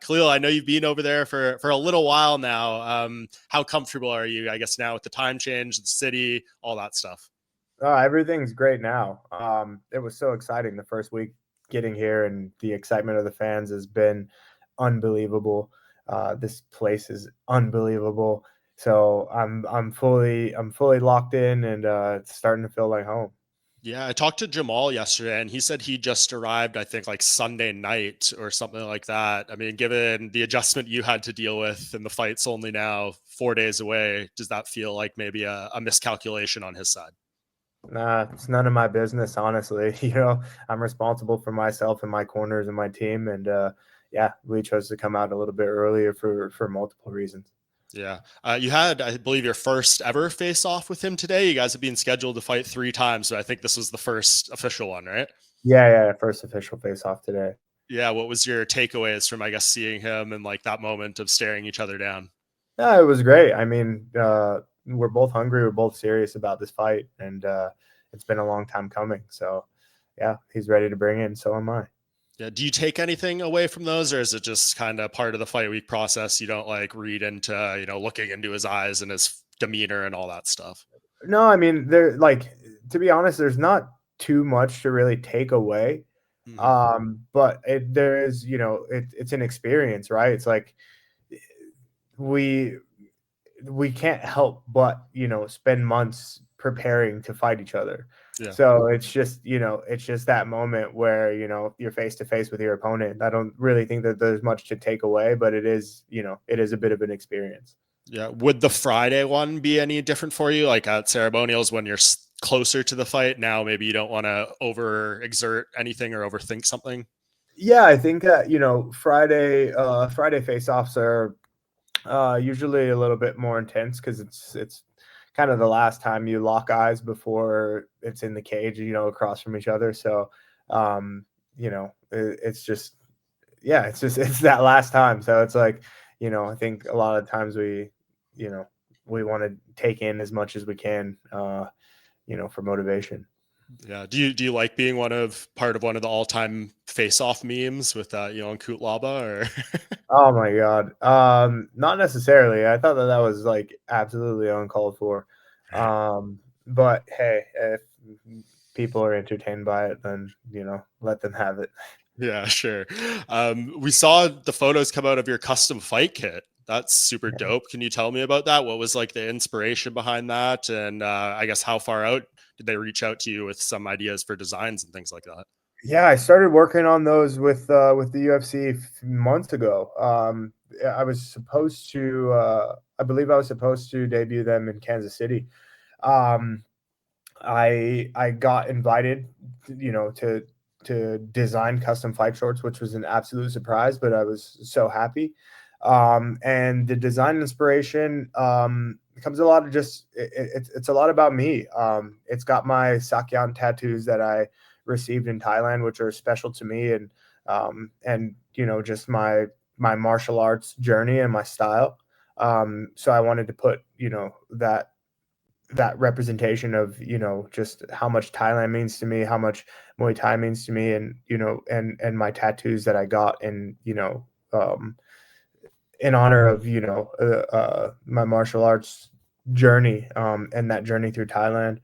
Khalil, I know you've been over there for a little while now. How comfortable are you, I guess, now with the time change, the city, all that stuff? Everything's great now. It was so exciting the first week getting here, and the excitement of the fans has been unbelievable. This place is unbelievable. So I'm fully locked in, and it's starting to feel like home. Yeah, I talked to Jamal yesterday and he said he just arrived, I think, like Sunday night or something like that. I mean, given the adjustment you had to deal with and the fight's only now 4 days away, does that feel like maybe a miscalculation on his side? Nah, it's none of my business, honestly. I'm responsible for myself and my corners and my team, and yeah, we chose to come out a little bit earlier for multiple reasons. Yeah. You had, I believe, your first ever face off with him today. You guys have been scheduled to fight 3 times, but I think this was the first official one, right? Yeah, first official face off today. Yeah. What was your takeaways from, I guess, seeing him and like that moment of staring each other down? Yeah, it was great. I mean, we're both hungry. We're both serious about this fight, and it's been a long time coming. So, yeah, he's ready to bring in. So am I. Yeah. Do you take anything away from those, or is it just kind of part of the fight week process? You don't like read into, looking into his eyes and his demeanor and all that stuff. No, I mean, to be honest, there's not too much to really take away. Hmm. But there is, it's an experience, right? It's like we we can't help but spend months preparing to fight each other. Yeah. So it's just that moment where you're face to face with your opponent. I don't really think that there's much to take away, but it is a bit of an experience. Yeah. Would the Friday one be any different for you? Like at ceremonials when you're closer to the fight, now maybe you don't want to overexert anything or overthink something. Yeah, I think that Friday face-offs are usually a little bit more intense because it's kind of the last time you lock eyes before it's in the cage, across from each other. So, it's just, yeah, it's that last time. So it's like, I think a lot of times you know, we want to take in as much as we can, for motivation. Yeah. Do you like being part of one of the all time face off memes with and Kutlaba or Oh my God. Not necessarily. I thought that was like absolutely uncalled for. But hey, if people are entertained by it, then let them have it. Yeah, sure. We saw the photos come out of your custom fight kit. That's super Yeah. dope. Can you tell me about that? What was like the inspiration behind that? And I guess how far out did they reach out to you with some ideas for designs and things like that? Yeah, I started working on those with the UFC months ago. I was supposed to, I believe I was supposed to debut them in Kansas City. Um, I got invited, to design custom fight shorts, which was an absolute surprise, but I was so happy. And the design inspiration comes a lot of just it's a lot about me. It's got my Sakyan tattoos that I received in Thailand, which are special to me, and just my martial arts journey and my style. So I wanted to put that representation of just how much Thailand means to me, how much Muay Thai means to me, and and my tattoos that I got, and in honor of my martial arts journey, and that journey through Thailand.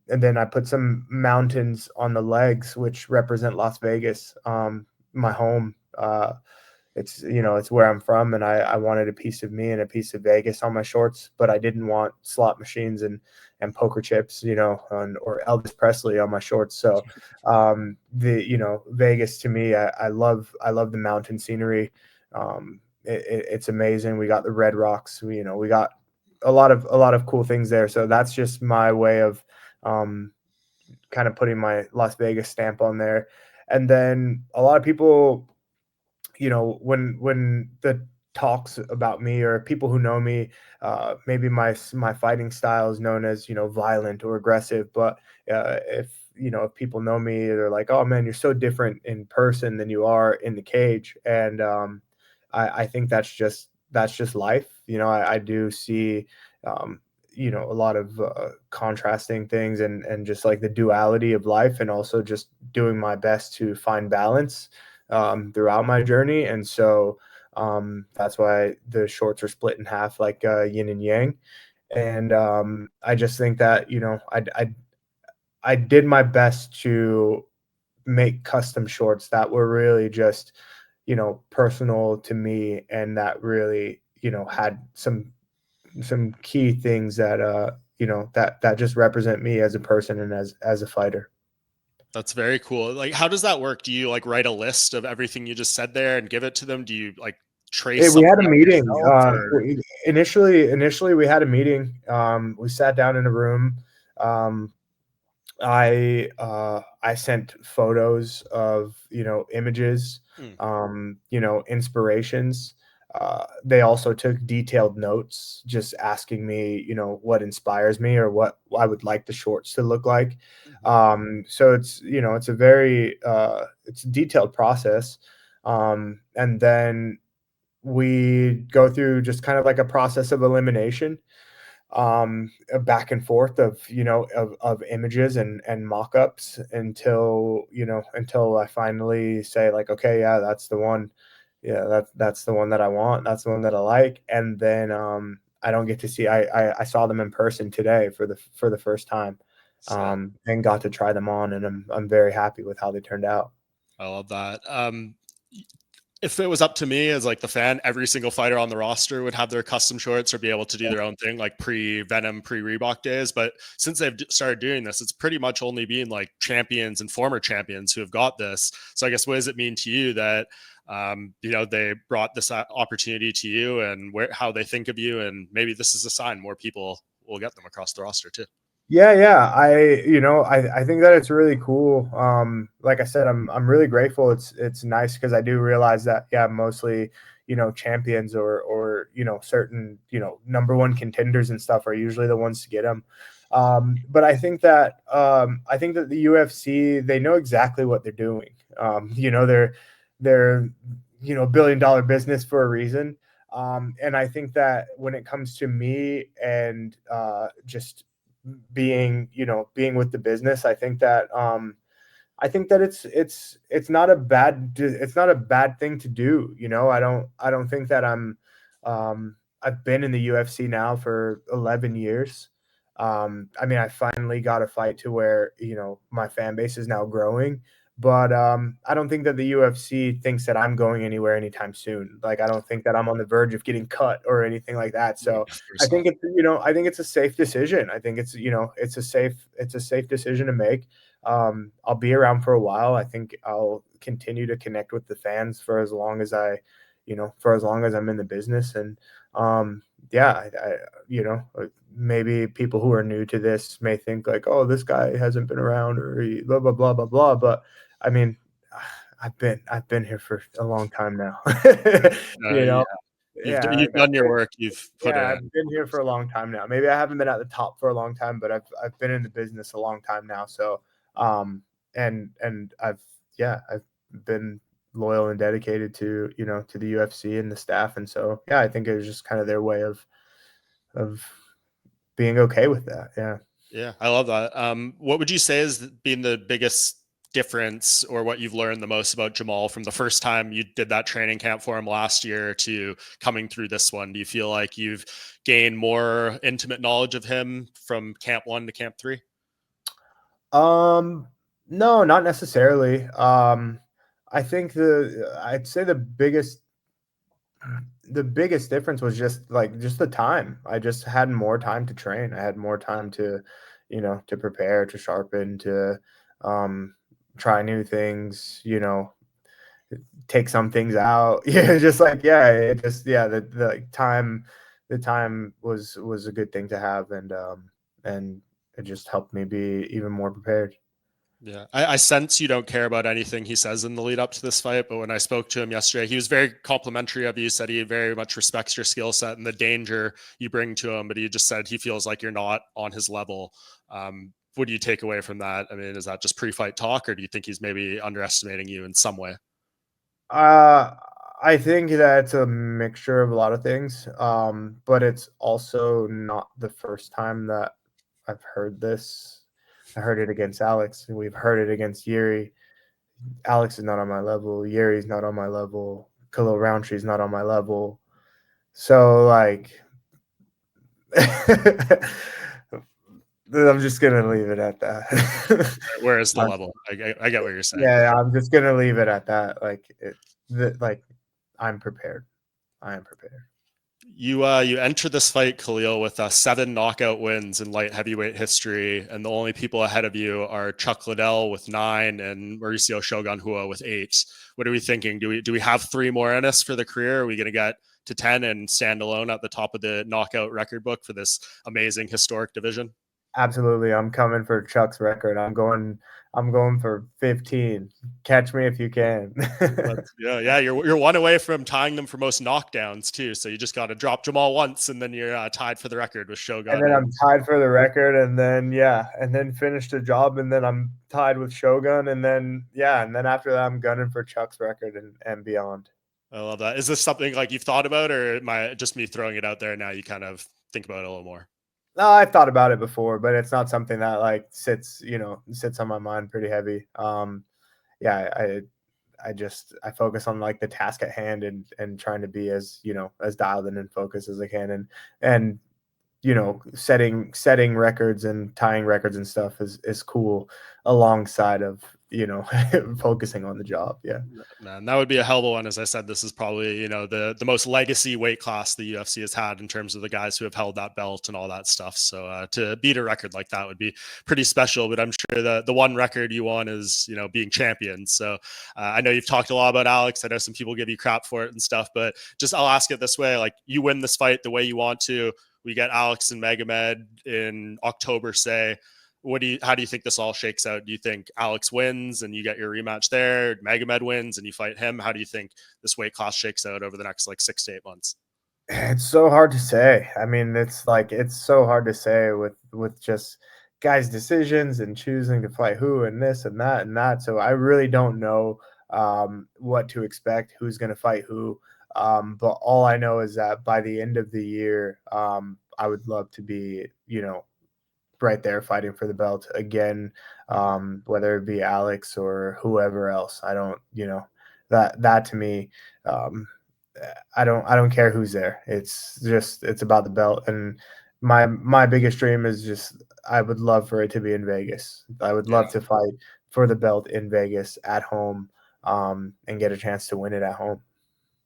And then I put some mountains on the legs, which represent Las Vegas, my home. It's where I'm from, and I wanted a piece of me and a piece of Vegas on my shorts, but I didn't want slot machines and poker chips, or Elvis Presley on my shorts. So the Vegas to me, I love the mountain scenery. It's amazing. We got the Red Rocks. We got a lot of cool things there. So that's just my way of um, kind of putting my Las Vegas stamp on there. And then a lot of people, when the talks about me, or people who know me, maybe my fighting style is known as violent or aggressive, but if people know me, they're like, oh man, you're so different in person than you are in the cage. And I think that's just life. I do see um, a lot of contrasting things, and just like the duality of life, and also just doing my best to find balance. throughout my journey. And so that's why the shorts are split in half, like yin and yang. And I just think that, I did my best to make custom shorts that were really just, personal to me, and that really, had some key things that that just represent me as a person and as a fighter. That's very cool. Like, how does that work? Do you like write a list of everything you just said there and give it to them? Do you like trace We had something a out meeting. yourself, or Initially, we had a meeting. We sat down in a room. Um, I sent photos of, images, Hmm. inspirations. They also took detailed notes, just asking me, what inspires me or what I would like the shorts to look like. Mhm. So it's, it's a very it's a detailed process. And then we go through just kind of like a process of elimination, a back and forth of, of images and mock-ups until, until I finally say like, okay, yeah, that's the one. Yeah, that's the one that I want. That's the one that I like. And then I don't get to see, I saw them in person today for the first time, Sick. and got to try them on, and I'm very happy with how they turned out. I love that. If it was up to me as like the fan, every single fighter on the roster would have their custom shorts or be able to do their own thing, like pre Venom, pre Reebok days. But since they've started doing this, it's pretty much only been like champions and former champions who have got this. So I guess what does it mean to you that they brought this opportunity to you, and how they think of you, and maybe this is a sign more people will get them across the roster too. Yeah, yeah. I think that it's really cool. Like I said, I'm really grateful. It's nice because I do realize that, yeah, mostly, champions or certain, number one contenders and stuff are usually the ones to get them. But I think that the UFC, they know exactly what they're doing. They're $1 billion business for a reason. And I think that when it comes to me and just being with the business, I think that it's not a bad thing to do. I don't think that I've been in the UFC now for 11 years. I mean, I finally got a fight to where, my fan base is now growing, but I don't think that the UFC thinks that I'm going anywhere anytime soon. Like, I don't think that I'm on the verge of getting cut or anything like that. So Of course not. I think it's a safe decision. I think it's a safe decision to make. I'll be around for a while. I think I'll continue to connect with the fans for as long as for as long as I'm in the business. And yeah, maybe people who are new to this may think like, oh, this guy hasn't been around, or blah blah blah blah blah. But I mean, I've been here for a long time now. you Yeah, know, yeah, you've done your work. You've put yeah, in. I've been here for a long time now. Maybe I haven't been at the top for a long time, but I've been in the business a long time now. So, and I've been loyal and dedicated to, to the UFC and the staff. And so, yeah, I think it was just kind of their way of being okay with that. Yeah. Yeah, I love that. What would you say has been the biggest difference, or what you've learned the most about Jamal from the first time you did that training camp for him last year to coming through this one? Do you feel like you've gained more intimate knowledge of him from camp 1 to camp 3? Um, no, not necessarily. I think I'd say the biggest difference was just the time. I just had more time to train. I had more time to, to prepare, to sharpen, to um, try new things, take some things out. Yeah, just like, yeah, it just, yeah, the like, the time was a good thing to have. And it just helped me be even more prepared. Yeah, I sense you don't care about anything he says in the lead up to this fight, but when I spoke to him yesterday, he was very complimentary of you. Said he very much respects your skill set and the danger you bring to him, but he just said he feels like you're not on his level. What do you take away from that? I mean, is that just pre-fight talk, or do you think he's maybe underestimating you in some way? Uh, I think that's a mixture of a lot of things, but it's also not the first time that I've heard this. I heard it against Alex, and we've heard it against Yuri. Alex is not on my level. Yuri's not on my level. Khalil Rountree is not on my level. So like, I'm just gonna leave it at that. Where is the level? I get what you're saying. Yeah, I'm just gonna leave it at that. Like I'm prepared. I am prepared. You entered this fight, Khalil, with 7 knockout wins in light heavyweight history, and the only people ahead of you are Chuck Liddell with 9 and Mauricio Shogun Rua with 8. What are we thinking? Do we have 3 more in us for the career? Are we going to get to 10 and stand alone at the top of the knockout record book for this amazing historic division? Absolutely. I'm coming for Chuck's record. I'm going for 15. Catch me if you can. Yeah. You're 1 away from tying them for most knockdowns too. So you just got to drop Jamal once, and then you're tied for the record with Shogun. And then I'm tied for the record, and then finish the job, and then I'm tied with Shogun, and then after that I'm gunning for Chuck's record and beyond. I love that. Is this something like you've thought about, or am I just me throwing it out there now? You kind of think about it a little more. No, I've thought about it before, but it's not something that like sits on my mind pretty heavy. Yeah, I focus on like the task at hand and trying to be as dialed in and focused as I can, and setting records and tying records and stuff is cool alongside of focusing on the job. Yeah, man, that would be a hell of a one. As I said, this is probably the most legacy weight class the UFC has had in terms of the guys who have held that belt and all that stuff. So to beat a record like that would be pretty special. But I'm sure the one record you want is being champion. So I know you've talked a lot about Alex. I know some people give you crap for it and stuff, but just I'll ask it this way: like, you win this fight the way you want to. We get Alex and Magomed in October, say. How do you think this all shakes out? Do you think Alex wins and you get your rematch there? Magomed wins and you fight him? How do you think this weight class shakes out over the next 6 to 8 months? It's so hard to say. I mean, it's so hard to say with just guys' decisions and choosing to fight who and this and that and that. So I really don't know what to expect, who's going to fight who. But all I know is that by the end of the year, I would love to be, right there fighting for the belt again, whether it be Alex or whoever else. I don't, that to me, I don't care who's there. It's about the belt. And my biggest dream is just, I would love for it to be in Vegas. I would love to fight for the belt in Vegas at home, and get a chance to win it at home.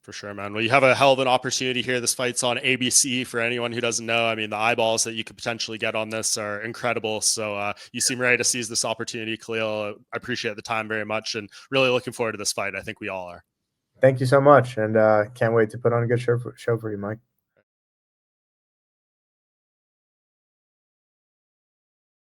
For sure, man. Well, you have a hell of an opportunity here. This fight's on ABC for anyone who doesn't know. I mean, the eyeballs that you could potentially get on this are incredible. So you seem ready to seize this opportunity, Khalil. I appreciate the time very much and really looking forward to this fight. I think we all are. Thank you so much. And can't wait to put on a good show for you, Mike.